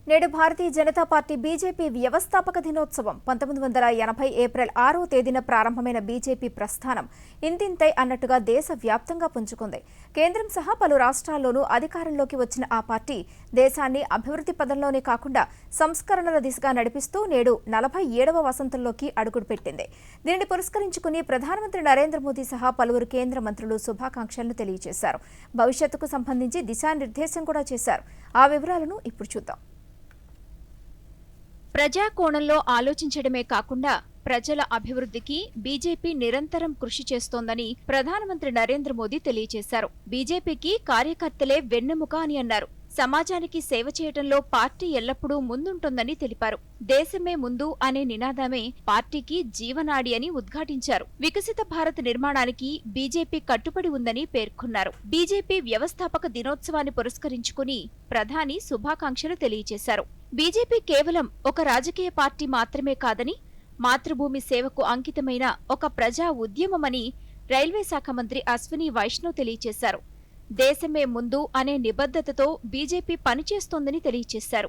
నేడు Bharatiya Janata party BJP వ్యవస్థాపక దినోత్సవం 1980 ఏప్రిల్ 6వ తేదీన ప్రారంభమైన బీజేపీ ప్రస్థానం ఇంతింతై అన్నట్టుగా దేశవ్యాప్తంగా పుంజుకుంది. కేంద్రం సహా పలు రాష్ట్రాల్లోనూ అధికారంలోకి వచ్చిన ఆ పార్టీ దేశాన్ని అభివృద్ధి పదంలోనే కాకుండా సంస్కరణల దిశగా నడిపిస్తూ నేడు 47వ వసంతంలోకి అడుగుపెట్టింది. దీనిని పురస్కరించుకుని ప్రధానమంత్రి నరేంద్ర మోదీ సహా పలువురు కేంద్ర మంత్రులు శుభాకాంక్షలను తెలియజేశారు. భవిష్యత్తుకు సంబంధించి దిశానిర్దేశం కూడా చేశారు. ఆ వివరాలను ఇప్పుడు చూద్దాం. ప్రజా కోణంలో ఆలోచించడమే కాకుండా ప్రజల అభివృద్ధికి బీజేపీ నిరంతరం కృషి చేస్తోందని ప్రధానమంత్రి నరేంద్ర మోదీ తెలియజేశారు. బీజేపీకి కార్యకర్తలే వెన్నెముక అని అన్నారు. సమాజానికి సేవ చేయడంలో పార్టీ ఎల్లప్పుడూ ముందుంటుందని తెలిపారు. దేశమే ముందు అనే నినాదమే పార్టీకి జీవనాడి అని ఉద్ఘాటించారు. వికసిత భారత్ నిర్మాణానికి బీజేపీ కట్టుబడి ఉందని పేర్కొన్నారు. బీజేపీ వ్యవస్థాపక దినోత్సవాన్ని పురస్కరించుకుని ప్రధాని శుభాకాంక్షలు తెలియజేశారు. బీజేపీ కేవలం ఒక రాజకీయ పార్టీ మాత్రమే కాదని మాతృభూమి సేవకు అంకితమైన ఒక ప్రజా ఉద్యమమని రైల్వే శాఖ మంత్రి అశ్విని వైష్ణవ్ తెలియజేశారు. దేశమే ముందు అనే నిబద్ధతతో బీజేపీ పనిచేస్తోందని తెలియజేశారు.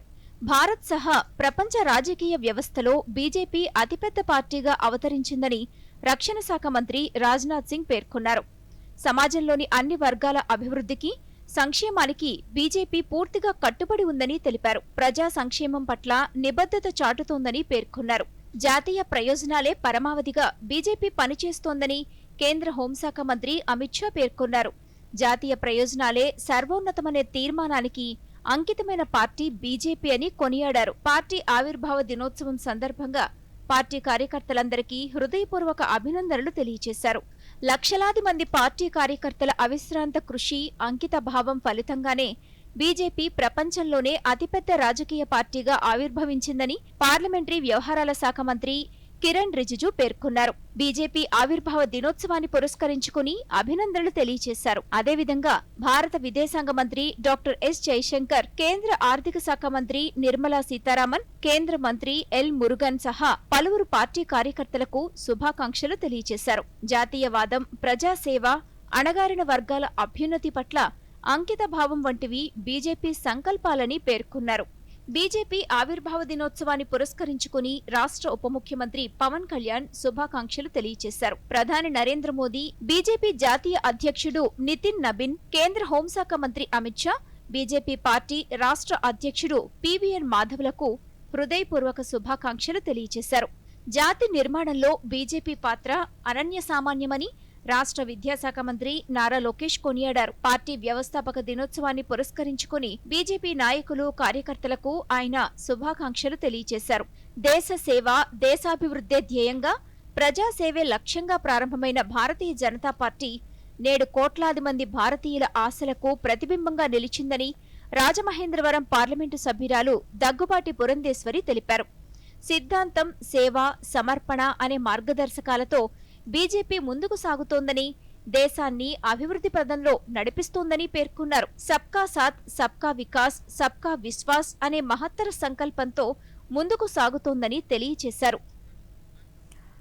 భారత్ సహా ప్రపంచ రాజకీయ వ్యవస్థలో బీజేపీ అతిపెద్ద పార్టీగా అవతరించిందని రక్షణ శాఖ మంత్రి రాజ్నాథ్ సింగ్ పేర్కొన్నారు. సమాజంలోని అన్ని వర్గాల అభివృద్ధికి, సంక్షేమానికి బీజేపీ పూర్తిగా కట్టుబడి ఉందని తెలిపారు. ప్రజా సంక్షేమం పట్ల నిబద్ధత చాటుతోందని పేర్కొన్నారు. జాతీయ ప్రయోజనాలే పరమావధిగా బీజేపీ పనిచేస్తోందని కేంద్ర హోంశాఖ మంత్రి అమిత్ షా పేర్కొన్నారు. జాతీయ ప్రయోజనాలే సర్వోన్నతమనే తీర్మానానికి అంకితమైన పార్టీ బీజేపీ అని కొనియాడారు. పార్టీ ఆవిర్భావ దినోత్సవం సందర్భంగా పార్టీ కార్యకర్తలందరికీ హృదయపూర్వక అభినందనలు తెలియజేశారు. లక్షలాది మంది పార్టీ కార్యకర్తల అవిశ్రాంత కృషి, అంకిత భావం ఫలితంగానే బీజేపీ ప్రపంచంలోనే అతిపెద్ద రాజకీయ పార్టీగా ఆవిర్భవించిందని పార్లమెంటరీ వ్యవహారాల శాఖ మంత్రి కిరణ్ రిజిజు పేర్కొన్నారు. బీజేపీ ఆవిర్భావ దినోత్సవాన్ని పురస్కరించుకుని అభినందనలు తెలియజేశారు. అదేవిధంగా భారత విదేశాంగ మంత్రి డాక్టర్ ఎస్ జైశంకర్, కేంద్ర ఆర్థిక శాఖ మంత్రి నిర్మలా సీతారామన్, కేంద్ర మంత్రి ఎల్ మురుగన్ సహా పలువురు పార్టీ కార్యకర్తలకు శుభాకాంక్షలు తెలియజేశారు. జాతీయవాదం, ప్రజాసేవ, అణగారిన వర్గాల అభ్యున్నతి పట్ల అంకిత భావం వంటివి బీజేపీ సంకల్పాలని పేర్కొన్నారు. బీజేపీ ఆవిర్భావ దినోత్సవాన్ని పురస్కరించుకుని రాష్ట్ర ఉప ముఖ్యమంత్రి పవన్ కళ్యాణ్ శుభాకాంక్షలు తెలియజేశారు. ప్రధాని నరేంద్ర మోదీ, బీజేపీ జాతీయ అధ్యక్షుడు నితిన్ నబిన్, కేంద్ర హోంశాఖ మంత్రి అమిత్ షా, బీజేపీ పార్టీ రాష్ట్ర అధ్యక్షుడు పీవీఎన్ మాధవ్లకు హృదయపూర్వక శుభాకాంక్షలు తెలియజేశారు. జాతి నిర్మాణంలో బీజేపీ పాత్ర అనన్యసామాన్యమని రాష్ట్ర విద్యాశాఖ మంత్రి నారా లోకేష్ కొనియాడారు. పార్టీ వ్యవస్థాపక దినోత్సవాన్ని పురస్కరించుకుని బీజేపీ నాయకులు, కార్యకర్తలకు ఆయన శుభాకాంక్షలు తెలియజేశారు. దేశ సేవ, దేశాభివృద్ధే ధ్యేయంగా ప్రజాసేవే లక్ష్యంగా ప్రారంభమైన భారతీయ జనతా పార్టీ నేడు కోట్లాది మంది భారతీయుల ఆశలకు ప్రతిబింబంగా నిలిచిందని రాజమహేంద్రవరం పార్లమెంటు సభ్యురాలు దగ్గుబాటి పురంధేశ్వరి తెలిపారు. సిద్ధాంతం, సేవ, సమర్పణ అనే మార్గదర్శకాలతో బీజేపీ ముందుకు సాగుతోందని, దేశాన్ని అభివృద్ధి పదంలో నడిపిస్తోందని పేర్కొన్నారు. సబ్కా సాథ్, సబ్కా వికాస్, సబ్కా విశ్వాస్ అనే మహత్తర సంకల్పంతో ముందుకు సాగుతోందని తెలియజేశారు.